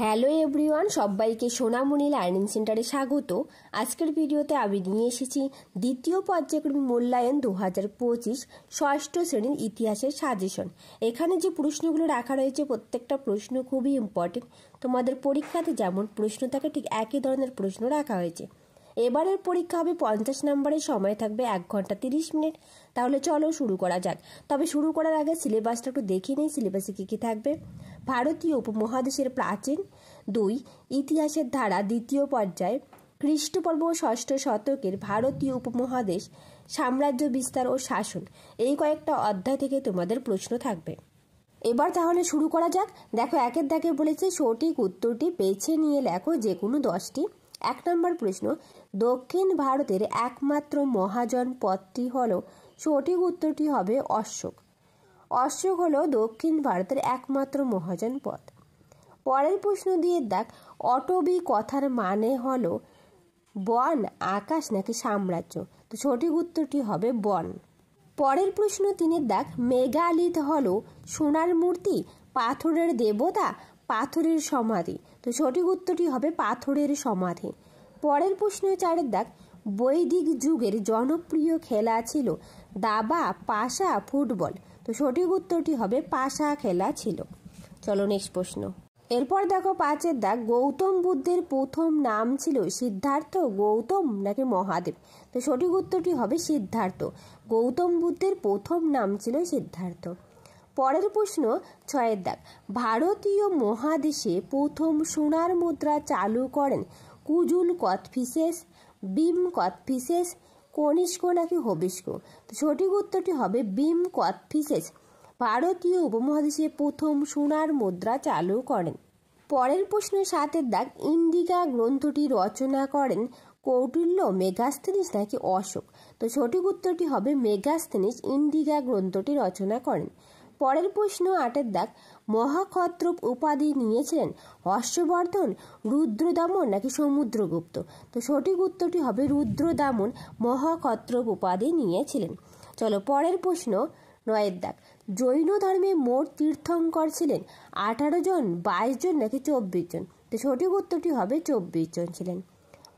Hello everyone, সবাইকে সোনামণি learning সেন্টারে স্বাগত। আজকের ভিডিওতে আমি নিয়ে এসেছি দ্বিতীয় পর্যায়ক্রমিক মূল্যায়ন 2025 ষষ্ঠ শ্রেণীর ইতিহাসের সাজেশন। এখানে যে প্রশ্নগুলো রাখা রয়েছে প্রত্যেকটা প্রশ্ন খুবই ইম্পর্টেন্ট। তোমাদের পরীক্ষাতে যেমন প্রশ্ন থাকে ঠিক একই ধরনের প্রশ্ন রাখা হয়েছে। এবারের পরীক্ষা হবে 50 নম্বরের, সময় থাকবে 1 ঘন্টা 30 মিনিট। তাহলে চলো শুরু করা যাক। তবে শুরু করার আগে সিলেবাসটা একটু দেখে নেই, সিলেবাসে কী কী থাকবে। ভারতীয় উপমহাদেশের প্রাচীন, 2 ইতিহাসের ধারা দ্বিতীয় পর্যায়, খ্রিস্টপূর্ব 6ষ্ঠ শতকের ভারতীয় উপমহাদেশ, সাম্রাজ্য বিস্তার ও শাসন, এই কয়েকটা অধ্যায় থেকে তোমাদের প্রশ্ন থাকবে। এবার তাহলে শুরু করা যাক। দেখো, একের দাগে বলেছে সঠিক উত্তরটি বেছে নিয়ে লেখো যে কোনো 10টি। 1 নম্বর প্রশ্ন, দক্ষিণ ভারতের একমাত্র মহাজন পদটি হলো, সঠিক উত্তরটি হবে অশোক। অশোক হলো দক্ষিণ ভারতের একমাত্র মহাজন পদ। পরের প্রশ্ন দিয়ে দেখ, অটবি কথার মানে হলো বন, আকাশ নাকি সাম্রাজ্য। তো সঠিক উত্তরটি হবে বন। পরের প্রশ্ন 3 দেখ, মেগালিথ হলো সোনার মূর্তি, পাথরের দেবতা, পাথরের সমাধি। তো সঠিক উত্তরটি হবে পাথরের সমাধি। পরের প্রশ্ন 4 দেখ, বৈদিক যুগের জনপ্রিয় খেলা ছিল দাবা, পাশা, ফুটবল। তো সঠিক উত্তরটি হবে পাশা খেলা ছিল। চলো নেক্সট প্রশ্ন। এরপর দেখো 5 দাগ, গৌতম বুদ্ধের প্রথম নাম ছিল সিদ্ধার্থ, গৌতম নাকি মহাদেব। তো সঠিক উত্তরটি হবে সিদ্ধার্থ। গৌতম বুদ্ধের প্রথম নাম ছিল সিদ্ধার্থ। পরের প্রশ্ন 6 দাগ, ভারতীয় মহাদেশে প্রথম সোনার মুদ্রা চালু করেন কুজুল কথফিসেস, ভীম কথফিসেস, কনিষ্ক নাকি হবিষ্ক। তো সঠিক উত্তরটি হবে ভীম কথফিসেস ভারতীয় উপমহাদেশে প্রথম সোনার মুদ্রা চালু করেন। পরের প্রশ্ন 7 দাগ, ইন্ডিকা গ্রন্থটি রচনা করেন কৌটিল্য, মেগাস্থেনিস নাকি অশোক। তো সঠিক উত্তরটি হবে মেগাস্থেনিস ইন্ডিকা গ্রন্থটি রচনা করেন। পরের প্রশ্ন 8 দাগ, মহাক্ষত্রপ উপাধি নিয়েছিলেন হর্ষবর্ধন, রুদ্রদামন নাকি সমুদ্রগুপ্ত। তো সঠিক উত্তরটি হবে রুদ্রদামন মহাক্ষত্রপ উপাধি নিয়েছিলেন। চলো পরের প্রশ্ন 9 দাগ, জৈন ধর্মে মোট তীর্থঙ্কর ছিলেন 18 জন, 22 জন নাকি 24 জন। তো সঠিক উত্তরটি হবে 24 জন ছিলেন।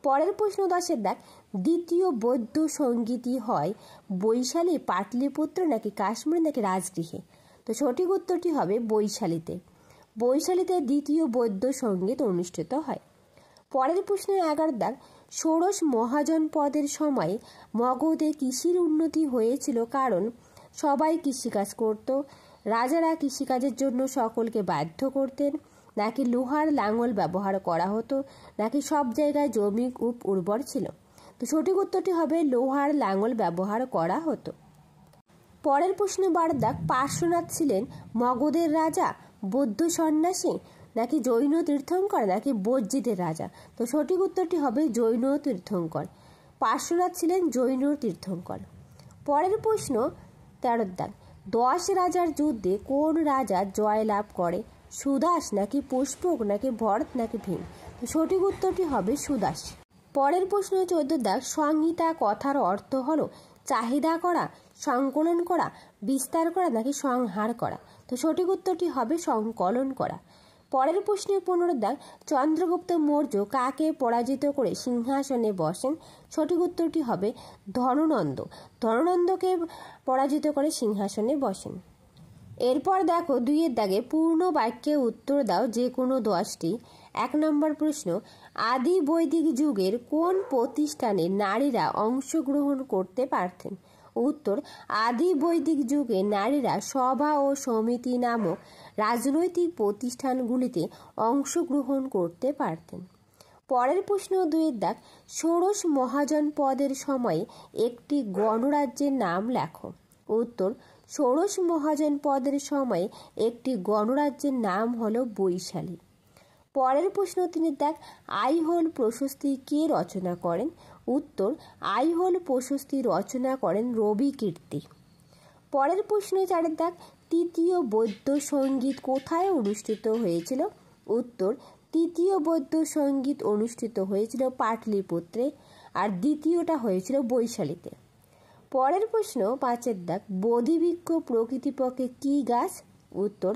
পরের প্রশ্ন 10 দাগ, দ্বিতীয় বৌদ্ধ সঙ্গীতই হয় বৈশালী, পাটলিপুত্র নাকি কাশ্মীর নাকি রাজগৃহে। তো সঠিক উত্তরটি হবে বৈশালীতে। বৈশালীতে দ্বিতীয় বৌদ্ধ সঙ্গীত অনুষ্ঠিত হয়। পরের প্রশ্ন 11 দাগ, ষোড়শ মহাজন পদের সময় মগধে কৃষির উন্নতি হয়েছিল কারণ সবাই কৃষিকাজ করত, রাজারা কৃষিকাজের জন্য সকলকে বাধ্য করতেন, নাকি লোহার লাঙল ব্যবহার করা হতো, নাকি সব জায়গায় জমি খুব উর্বর ছিল। তো সঠিক উত্তরটি হবে লোহার লাঙল ব্যবহার করা হতো। পরের প্রশ্ন 12 দাগ, পার্শ্বনাথ ছিলেন মগধের রাজা, বৌদ্ধ সন্ন্যাসী নাকি জৈন তীর্থঙ্কর নাকি বজ্জিতের রাজা। তো সঠিক উত্তরটি হবে জৈন তীর্থঙ্কর। পার্শ্বনাথ ছিলেন জৈন তীর্থঙ্কর। পরের প্রশ্ন 13 দাগ, 10 রাজার যুদ্ধে কোন রাজা জয়লাভ করে, সুদাস নাকি পুষ্পক নাকি ভরত নাকি ভীম। তো সঠিক উত্তরটি হবে সুদাস। পরের প্রশ্ন 14 দাগ, সংহিতা কথার অর্থ হলো চাহিদা করা, সংকলন করা, বিস্তার করা নাকি সংহার করা। তো সঠিক উত্তরটি হবে সংকলন করা। পরের প্রশ্নে 15 দাগ, চন্দ্রগুপ্ত মৌর্য কাকে পরাজিত করে সিংহাসনে বসেন। সঠিক উত্তরটি হবে ধননন্দ। ধননন্দকে পরাজিত করে সিংহাসনে বসেন। এরপর দেখো 2 দাগে, পূর্ণ বাক্যে উত্তর দাও যে কোনো 10টি। 1 নম্বর প্রশ্ন, আদি বৈদিক যুগের কোন প্রতিষ্ঠানে নারীরা অংশগ্রহণ করতে পারতেন। উত্তর, আদি বৈদিক যুগে নারীরা সভা ও সমিতি নামক রাজনৈতিক প্রতিষ্ঠানগুলিতে অংশগ্রহণ করতে পারতেন। পরের প্রশ্ন 2 দাগ, ষোড়শ মহাজন পদের সময়ে একটি গণরাজ্যের নাম লেখো। উত্তর, ষোড়শ মহাজন পদের সময়ে একটি গণরাজ্যের নাম হলো বৈশালী। পরের প্রশ্ন 3 দাগ, আইহোল প্রশস্তি কে রচনা করেন। উত্তর, আইহোল প্রশস্তি রচনা করেন রবি কীর্তি। পরের প্রশ্ন 4 দাগ, তৃতীয় বৌদ্ধ সঙ্গীত কোথায় অনুষ্ঠিত হয়েছিল। উত্তর, তৃতীয় বৌদ্ধ সঙ্গীত অনুষ্ঠিত হয়েছিল পাটলিপুত্রে, আর দ্বিতীয়টা হয়েছিল বৈশালীতে। পরের প্রশ্ন 5 দাগ, বোধিবৃক্ষ প্রকৃতিপক্ষে কি গাছ। উত্তর,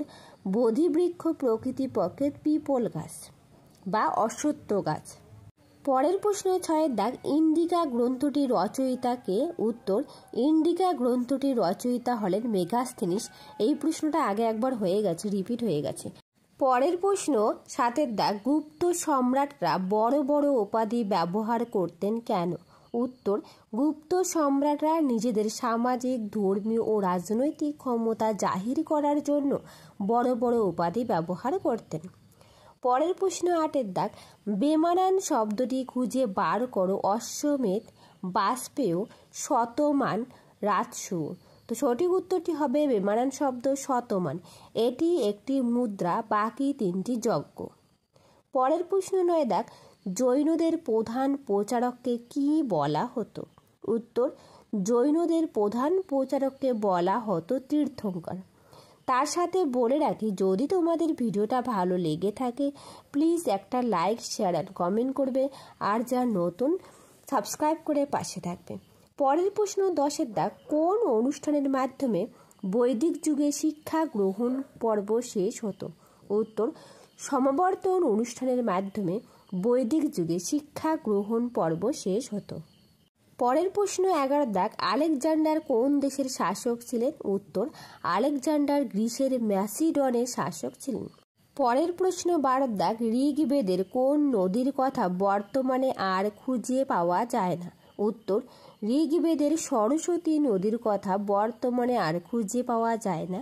বোধিবৃক্ষ প্রকৃতিপক্ষে পিপল গাছ বা অশ্বত্থ গাছ। পরের প্রশ্ন 6 দাগ, ইন্ডিকা গ্রন্থটির রচয়িতা কে? উত্তর, ইন্ডিকা গ্রন্থটির রচয়িতা হলেন মেগাস্থেনিস। এই প্রশ্নটা আগে একবার হয়ে গেছে, রিপিট হয়ে গেছে। পরের প্রশ্ন 7 দাগ, গুপ্ত সম্রাটরা বড় বড় উপাধি ব্যবহার করতেন কেন? উত্তর, গুপ্ত সম্রাটরা নিজেদের সামাজিক, ধর্মীয় ও রাজনৈতিক ক্ষমতা জাহির করার জন্য বড় বড় উপাধি ব্যবহার করতেন। পরের প্রশ্ন 8 দাগ, বেমানান শব্দটি খুঁজে বার করো। অশ্বমেধ, বাষ্পেয়, শতমান, রাজসূয়। তো সঠিক উত্তরটি হবে বেমানান শব্দ শতমান। এটি একটি মুদ্রা, বাকি 3টি যজ্ঞ। পরের প্রশ্ন 9 দাগ, জৈনদের প্রধান প্রচারককে কি বলা হতো? উত্তর, জৈনদের প্রধান প্রচারককে বলা হতো তীর্থঙ্কর। তার সাথে বলে রাখি, যদি তোমাদের ভিডিওটা ভালো লেগে থাকে প্লিজ একটা লাইক, শেয়ার অ্যান্ড কমেন্ট করবে, আর যা নতুন সাবস্ক্রাইব করে পাশে থাকবে। পরের প্রশ্ন 10 দাগ, কোন অনুষ্ঠানের মাধ্যমে বৈদিক যুগে শিক্ষা গ্রহণ পর্ব শেষ হতো? উত্তর, সমাবর্তন অনুষ্ঠানের মাধ্যমে বৈদিক যুগে শিক্ষা গ্রহণ পর্ব শেষ হতো। পরের প্রশ্ন 11 দাগ, আলেকজান্ডার কোন দেশের শাসক ছিলেন? উত্তর, আলেকজান্ডার গ্রিসের ম্যাসিডনের শাসক ছিলেন। পরের প্রশ্ন 12 দাগ, ঋগ্বেদের কোন নদীর কথা বর্তমানে আর খুঁজে পাওয়া যায় না? উত্তর, ঋগ্বেদের সরস্বতী নদীর কথা বর্তমানে আর খুঁজে পাওয়া যায় না।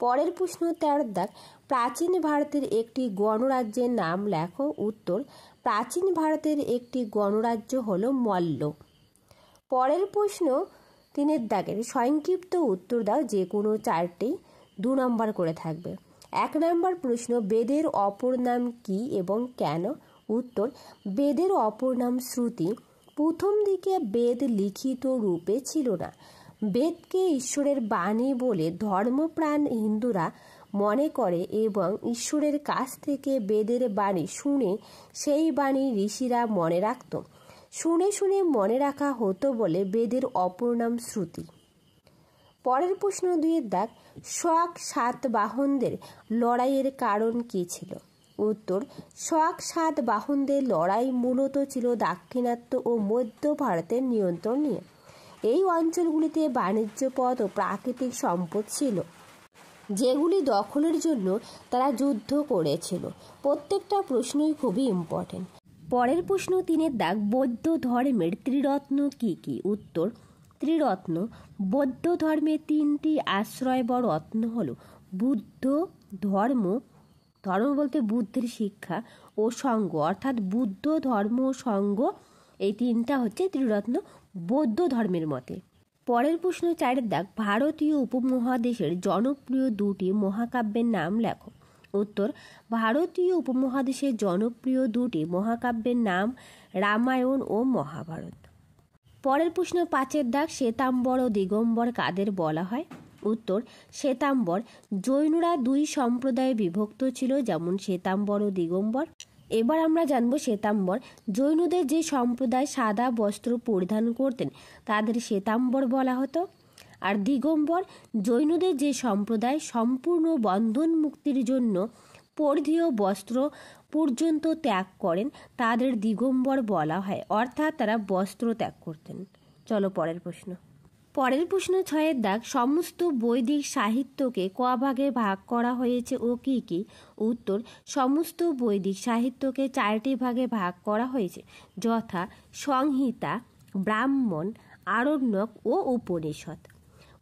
পরের প্রশ্ন 13 দাগ, প্রাচীন ভারতের একটি গণরাজ্যের নাম লেখো। উত্তর, প্রাচীন ভারতের একটি গণরাজ্য হল মল্ল। পরের প্রশ্ন 3 দাগের সংক্ষিপ্ত উত্তর দাও, যে কোনো 4টি 2 নম্বর করে থাকবে। 1 নম্বর প্রশ্ন, বেদের অপর নাম কি এবং কেন? উত্তর, বেদের অপর নাম শ্রুতি। প্রথম দিকে বেদ লিখিত রূপে ছিল না। বেদকে ঈশ্বরের বাণী বলে ধর্মপ্রাণ হিন্দুরা মনে করে এবং ঈশ্বরের কাছ থেকে বেদের বাণী শুনে সেই বাণী ঋষিরা মনে রাখত। শুনে শুনে মনে রাখা হতো বলে বেদের অপর নাম শ্রুতি। পরের প্রশ্ন 2 দাগ, শক সাতবাহনদের লড়াইয়ের কারণ কী ছিল? উত্তর, শক সাতবাহনদের লড়াই মূলত ছিল দাক্ষিণাত্য ও মধ্য ভারতের নিয়ন্ত্রণ নিয়ে। এই অঞ্চলগুলিতে বাণিজ্য পথ ও প্রাকৃতিক সম্পদ ছিল, যেগুলি দখলের জন্য তারা যুদ্ধ করেছিল। প্রত্যেকটা প্রশ্নই খুবই ইম্পর্টেন্ট। পরের প্রশ্ন 3 দাগ, বৌদ্ধ ধর্মের ত্রিরত্ন কি কি? উত্তর, ত্রিরত্ন, বৌদ্ধ ধর্মের 3টি আশ্রয় বা রত্ন হল বুদ্ধ ধর্ম, ধর্ম বলতে বুদ্ধের শিক্ষা, ও সঙ্ঘ, অর্থাৎ বুদ্ধ ধর্ম ও সঙ্ঘ, এই 3টা হচ্ছে ত্রিরত্ন বৌদ্ধ ধর্মের মতে। পরের প্রশ্ন 4 দাগ, ভারতীয় উপমহাদেশের জনপ্রিয় 2টি মহাকাব্যের নাম লেখো। উত্তর, ভারতীয় উপমহাদেশের জনপ্রিয় 2টি মহাকাব্যের নাম রামায়ণ ও মহাভারত। পরের প্রশ্ন 5 দাগ, শ্বেতাম্বর ও দিগম্বর কাদের বলা হয়? উত্তর, শ্বেতাম্বর, জৈনরা 2 সম্প্রদায়ে বিভক্ত ছিল, যেমন শ্বেতাম্বর ও দিগম্বর। এবার আমরা জানবো শ্বেতাম্বর। জৈনদের যে সম্প্রদায় সাদা বস্ত্র পরিধান করতেন তাদের শ্বেতাম্বর বলা হতো। আর দিগম্বর, জৈনদের যে সম্প্রদায় সম্পূর্ণ বন্ধন মুক্তির জন্য পরিধেয় বস্ত্র পর্যন্ত ত্যাগ করেন তাদের দিগম্বর বলা হয়, অর্থাৎ তারা বস্ত্র ত্যাগ করতেন। চলো পরের প্রশ্ন। পরের প্রশ্ন 6 দাগ, সমস্ত বৈদিক সাহিত্যকে ক ভাগে ভাগ করা হয়েছে ও কি কি? উত্তর, সমস্ত বৈদিক সাহিত্যকে 4টি ভাগে ভাগ করা হয়েছে, যথা সংহিতা, ব্রাহ্মণ, আরণ্যক ও উপনিষদ।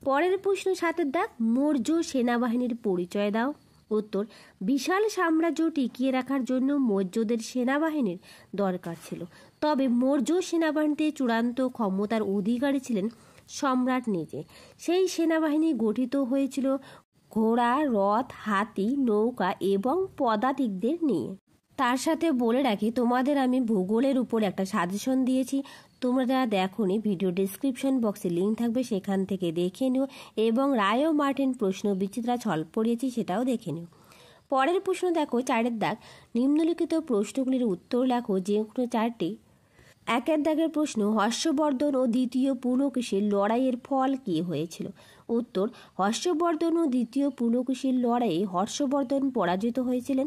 পরের প্রশ্ন 7 দাগ, মৌর্য সেনাবাহিনীর পরিচয় দাও। উত্তর, বিশাল সাম্রাজ্য টিকিয়ে রাখার জন্য মৌর্যদের সেনাবাহিনীর দরকার ছিল, তবে মৌর্য সেনাবাহিনীতে চূড়ান্ত ক্ষমতার অধিকারী ছিলেন সম্রাট নিজে। সেই সেনাবাহিনী গঠিত হয়েছিল ঘোড়া, রথ, হাতি, নৌকা এবং পদাতিকদের নিয়ে। তার সাথে বলে রাখি, তোমাদের আমি ভূগোলের উপর একটা সাজেশন দিয়েছি, তোমরা দেখোনি, ভিডিও ডেসক্রিপশন বক্সে লিঙ্ক থাকবে, সেখান থেকে দেখে নিও, এবং রায় ও মার্টিন প্রশ্ন বিচিত্রা ছল পড়িয়েছি, সেটাও দেখে নিও। পরের প্রশ্ন দেখো 4 দাগ, নিম্নলিখিত প্রশ্নগুলির উত্তর লেখো, যে কোনো 4টি। 1 দাগের প্রশ্ন, হর্ষবর্ধন ও দ্বিতীয় পুলকেশীর লড়াইয়ের ফল কি হয়েছিল? উত্তর, হর্ষবর্ধন ও দ্বিতীয় পুলকেশীর লড়াইয়ে হর্ষবর্ধন পরাজিত হয়েছিলেন।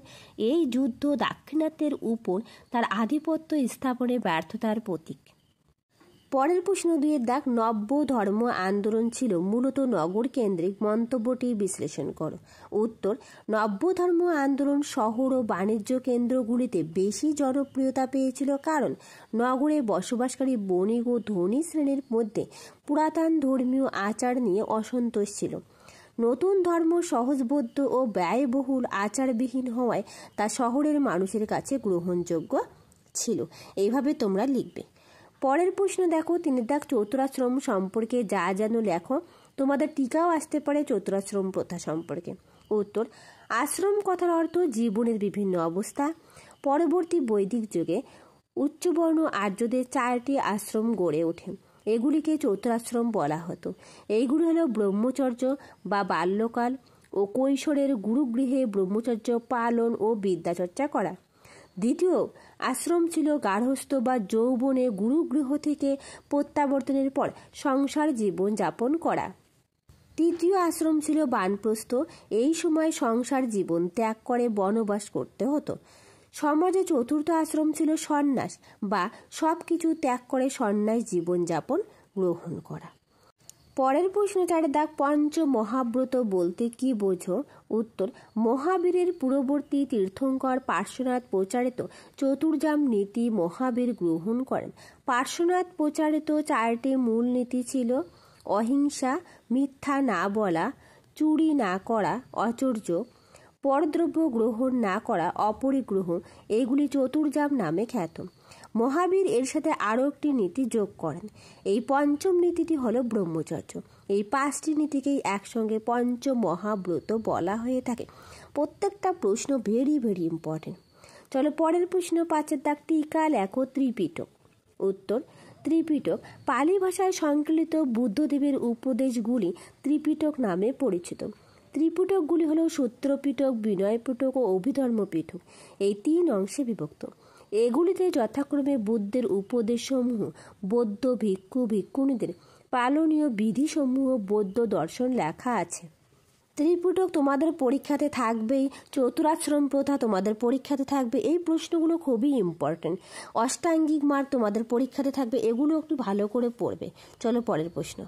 এই যুদ্ধ দাক্ষিণাত্যের উপর তার আধিপত্য স্থাপনে ব্যর্থতার প্রতীক। পরের প্রশ্ন 2 দাগ, নব্য ধর্ম আন্দোলন ছিল মূলত নগর কেন্দ্রিক, মন্তব্যটি বিশ্লেষণ করো। উত্তর, নব্য ধর্ম আন্দোলন শহর ও বাণিজ্য কেন্দ্রগুলিতে বেশি জনপ্রিয়তা পেয়েছিল, কারণ নগরে বসবাসকারী বণিক ও ধনী শ্রেণীর মধ্যে পুরাতন ধর্মীয় আচার নিয়ে অসন্তোষ ছিল। নতুন ধর্ম সহজবোধ্য ও ব্যয়বহুল আচারবিহীন হওয়ায় তা শহরের মানুষের কাছে গ্রহণযোগ্য ছিল। এইভাবে তোমরা লিখবে। পরের প্রশ্ন দেখো 3 দাগ, চতুরাশ্রম সম্পর্কে যা জানো লেখো। তোমাদের টিকাও আসতে পারে চতুরাশ্রম প্রথা সম্পর্কে। উত্তর, আশ্রম কথার অর্থ জীবনের বিভিন্ন অবস্থা। পরবর্তী বৈদিক যুগে উচ্চবর্ণ আর্যদের 4টি আশ্রম গড়ে ওঠে। এগুলিকে চতুরাশ্রম বলা হতো। এইগুলি হলো ব্রহ্মচর্য বা বাল্যকাল ও কৈশোরের গুরুগৃহে ব্রহ্মচর্য পালন ও বিদ্যাচর্চা করা। দ্বিতীয় আশ্রম ছিল গার্হস্থ্য বা যৌবনে গুরুগৃহ থেকে প্রত্যাবর্তনের পর সংসার জীবন যাপন করা। তৃতীয় আশ্রম ছিল বানপ্রস্থ। এই সময় সংসার জীবন ত্যাগ করে বনবাস করতে হতো। সমাজে চতুর্থ আশ্রম ছিল সন্ন্যাস বা সব কিছু ত্যাগ করে সন্ন্যাস জীবনযাপন গ্রহণ করা। পরের প্রশ্ন 4 দাগ, পঞ্চ মহাব্রত বলতে কি বোঝো? উত্তর, মহাবীরের পূর্ববর্তী তীর্থঙ্কর পার্শ্বনাথ প্রচারিত চতুর্জাম নীতি মহাবীর গ্রহণ করেন। পার্শ্বনাথ প্রচারিত 4টি মূল নীতি ছিল অহিংসা, মিথ্যা না বলা, চুরি না করা, অচর্য, পরদ্রব্য গ্রহণ না করা, অপরিগ্রহ। এগুলি চতুর্জাম নামে খ্যাত। মহাবীর এর সাথে আরও একটি নীতি যোগ করেন। এই পঞ্চম নীতিটি হলো ব্রহ্মচর্য। এই 5টি নীতিকেই একসঙ্গে পঞ্চ মহাব্রত বলা হয়ে থাকে। প্রত্যেকটা প্রশ্ন ভেরি ভেরি ইম্পর্টেন্ট। চলো পরের প্রশ্ন 5 দাগ, টিকা লেখো ত্রিপিটক। উত্তর, ত্রিপিটক পালি ভাষায় সংকলিত বুদ্ধদেবের উপদেশগুলি ত্রিপিটক নামে পরিচিত। ত্রিপিটকগুলি হলো সূত্রপিটক, বিনয় পিটক ও অভিধর্ম পিটক। এই 3 অংশে বিভক্ত। এগুলিতে যথাক্রমে বুদ্ধের উপদেশসমূহ, বৌদ্ধ ভিক্ষু ভিক্ষুণীদের পালনীয় বিধিসমূহ, বৌদ্ধ দর্শন লেখা আছে। ত্রিপিটক তোমাদের পরীক্ষাতে থাকবেই, চতুরাশ্রম প্রথা তোমাদের পরীক্ষাতে থাকবে। এই প্রশ্নগুলো খুবই ইম্পর্টেন্ট। অষ্টাঙ্গিক মার্গ তোমাদের পরীক্ষাতে থাকবে, এগুলো একটু ভালো করে পড়বে। চলো পরের প্রশ্ন।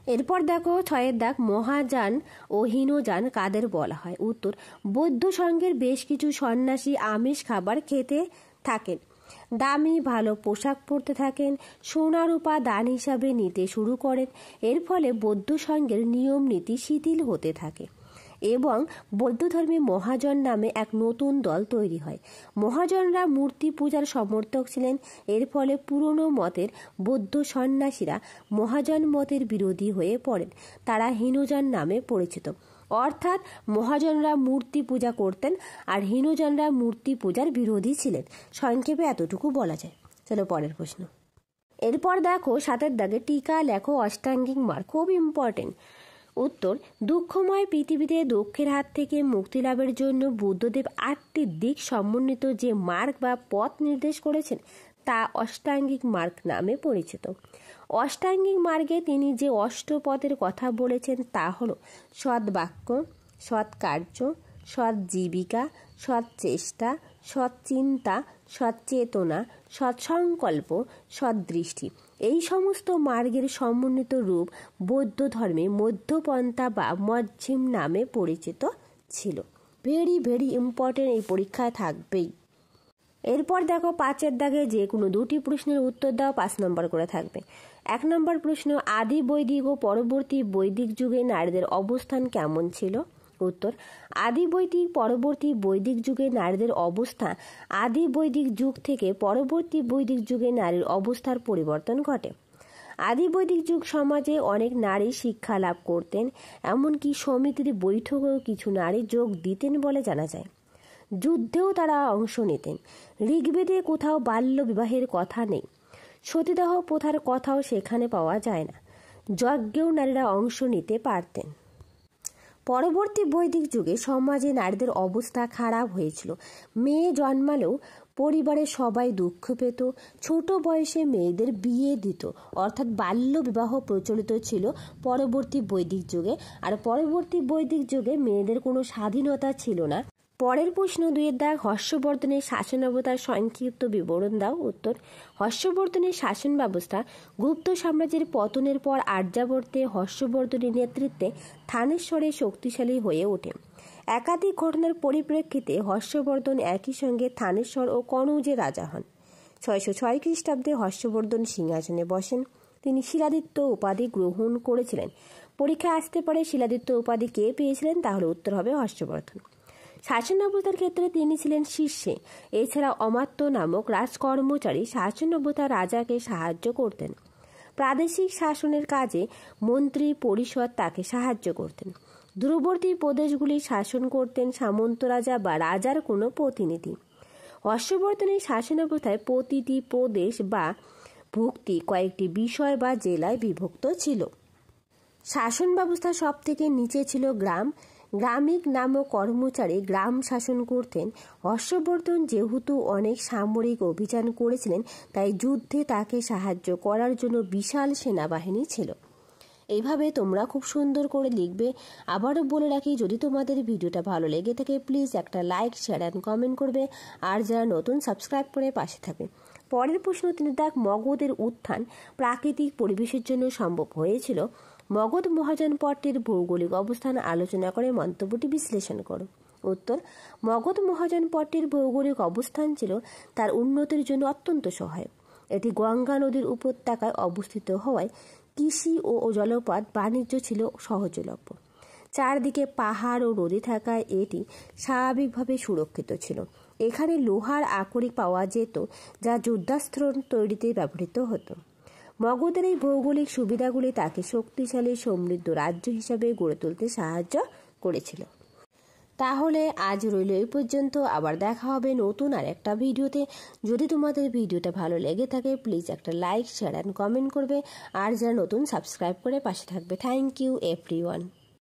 এরপর দেখো 6 দাগ, মহাযান ও হীনযান কাদের বলা হয়? উত্তর, বৌদ্ধ সংঘের বেশ কিছু সন্ন্যাসী আমিষ খাবার খেতে থাকেন, দামি ভালো পোশাক পরতে থাকেন, সোনা রূপা দান হিসাবে নিতে শুরু করেন। এর ফলে বৌদ্ধ সংঘের নিয়ম নীতি শিথিল হতে থাকে এবং বৌদ্ধ ধর্মে মহাজন নামে এক নতুন দল তৈরি হয়। মহাজনরা মূর্তি পূজার সমর্থক ছিলেন। এর ফলে পুরনো মতের বৌদ্ধ সন্ন্যাসীরা মহাজন মতের বিরোধী হয়ে পড়েন। তারা হীনযান নামে পরিচিত। অর্থাৎ মহাজনরা মূর্তি পূজা করতেন আর হীনযানরা মূর্তি পূজার বিরোধী ছিলেন। সংক্ষেপে এতটুকু বলা যায়। চলো পরের প্রশ্ন। এরপর দেখো 7 দাগে, টিকা লেখো অষ্টাঙ্গিক মার্গ। খুব ইম্পর্টেন্ট। উত্তর, দুঃখময় পৃথিবীতে দুঃখের হাত থেকে মুক্তি লাভের জন্য বুদ্ধদেব 8টি দিক সমন্বিত যে মার্গ বা পথ নির্দেশ করেছেন তা অষ্টাঙ্গিক মার্গ নামে পরিচিত। অষ্টাঙ্গিক মার্গে তিনি যে অষ্টপথের কথা বলেছেন তা হলো সৎ বাক্য, সৎ কার্য, সৎ জীবিকা, সৎ চেষ্টা, সৎ চিন্তা, সৎ চেতনা, সৎ সংকল্প, সৎ দৃষ্টি। এই সমস্ত মার্গের সমন্বিত রূপ বৌদ্ধ ধর্মে মধ্যপন্থা বা মধ্যম নামে পরিচিত ছিল। ভেরি ভেরি ইম্পর্টেন্ট, এই পরীক্ষায় থাকবেই। এরপর দেখো 5 দাগে যে কোনো 2টি প্রশ্নের উত্তর দাও, 5 নম্বর করে থাকবে। 1 নম্বর প্রশ্ন, আদি বৈদিক ও পরবর্তী বৈদিক যুগে নারীদের অবস্থান কেমন ছিল? উত্তর, আদি বৈদিক পরবর্তী বৈদিক যুগে নারীদের অবস্থা আদি বৈদিক যুগ থেকে পরবর্তী বৈদিক যুগে নারীর অবস্থার পরিবর্তন ঘটে। আদি বৈদিক যুগ সমাজে অনেক নারী শিক্ষা লাভ করতেন, এমনকি সমিতির বৈঠকেও কিছু নারী যোগ দিতেন বলে জানা যায়। যুদ্ধেও তারা অংশ নিতেন। ঋগ্বেদে কোথাও বাল্য বিবাহের কথা নেই। সতীদাহ প্রথার কথাও সেখানে পাওয়া যায় না। যজ্ঞেও নারীরা অংশ নিতে পারতেন। পরবর্তী বৈদিক যুগে সমাজে নারীদের অবস্থা খারাপ হয়েছিল। মেয়ে জন্মালেও পরিবারের সবাই দুঃখ পেত, ছোট বয়সে মেয়েদের বিয়ে দিত, অর্থাৎ বাল্য বিবাহ প্রচলিত ছিল পরবর্তী বৈদিক যুগে। আর পরবর্তী বৈদিক যুগে মেয়েদের কোনো স্বাধীনতা ছিল না। পরের প্রশ্ন 2-এর দাগ, হর্ষবর্ধনের শাসনাবতার সংক্ষিপ্ত বিবরণ দাও। উত্তর, হর্ষবর্ধনের শাসন ব্যবস্থা গুপ্ত সাম্রাজ্যের পতনের পর আর্যাবর্তে হর্ষবর্ধনের নেতৃত্বে থানেশ্বরে শক্তিশালী হয়ে ওঠে। একাধিক ঘটনার পরিপ্রেক্ষিতে হর্ষবর্ধন একই সঙ্গে থানেশ্বর ও কনৌজের রাজা হন। 606 খ্রিস্টাব্দে হর্ষবর্ধন সিংহাসনে বসেন। তিনি শিলাদিত্য উপাধি গ্রহণ করেছিলেন। পরীক্ষায় আসতে পারে শিলাদিত্য উপাধি কে পেয়েছিলেন, তাহলে উত্তর হবে হর্ষবর্ধন। শাসনাবতার ক্ষেত্রে তিনি ছিলেন শীর্ষে। এছাড়া অমাত্য নামক রাজকর্মচারী শাসনাবতার রাজাকে সাহায্য করতেন। প্রাদেশিক শাসনের কাজে মন্ত্রী পরিষদ তাকে সাহায্য করতেন। দূরবর্তী প্রদেশগুলি শাসন করতেন সামন্ত রাজা বা রাজার কোনো প্রতিনিধি। হর্ষবর্ধনের শাসনাবস্থায় প্রতিটি প্রদেশ বা ভুক্তি কয়েকটি বিষয় বা জেলায় বিভক্ত ছিল। শাসন ব্যবস্থা সব থেকে নিচে ছিল গ্রাম। গ্রামিক নামক কর্মচারী গ্রাম শাসন করতেন। হর্ষবর্ধন যেহেতু অনেক সামরিক অভিযান করেছিলেন, তাই যুদ্ধে তাকে সাহায্য করার জন্য বিশাল সেনাবাহিনী ছিল। এইভাবে তোমরা খুব সুন্দর করে লিখবে। আবারও বলে রাখি, যদি তোমাদের ভিডিওটা ভালো লেগে থাকে প্লিজ একটা লাইক, শেয়ার অ্যান্ড কমেন্ট করবে। আর যারা নতুন সাবস্ক্রাইব করে পাশে থাকবে। পরের প্রশ্ন 3 দাগ, মগধের উত্থান প্রাকৃতিক পরিবেশের জন্য সম্ভব হয়েছিল। মগধ মহাজনপট্টির ভৌগোলিক অবস্থান আলোচনা করে মন্তব্যটি বিশ্লেষণ করো। উত্তর, মগধ মহাজনপট্টির ভৌগোলিক অবস্থান ছিল তার উন্নতির জন্য অত্যন্ত সহায়ক। এটি গঙ্গা নদীর উপত্যকায় অবস্থিত হওয়ায় কৃষি ও জলপথ বাণিজ্য ছিল সহজলভ্য। চারদিকে পাহাড় ও নদী থাকায় এটি স্বাভাবিকভাবে সুরক্ষিত ছিল। এখানে লোহার আকরিক পাওয়া যেত, যা যুদ্ধাস্ত্র তৈরিতে ব্যবহৃত হতো। মগধের এই ভৌগোলিক সুবিধাগুলি তাকে শক্তিশালী সমৃদ্ধ রাজ্য হিসাবে গড়ে তুলতে সাহায্য করেছিল। তাহলে আজ রইল এই পর্যন্ত। আবার দেখা হবে নতুন আর একটা ভিডিওতে। যদি তোমাদের ভিডিওটা ভালো লেগে থাকে প্লিজ একটা লাইক, শেয়ার অ্যান্ড কমেন্ট করবে। আর যারা নতুন সাবস্ক্রাইব করে পাশে থাকবে। Thank you everyone.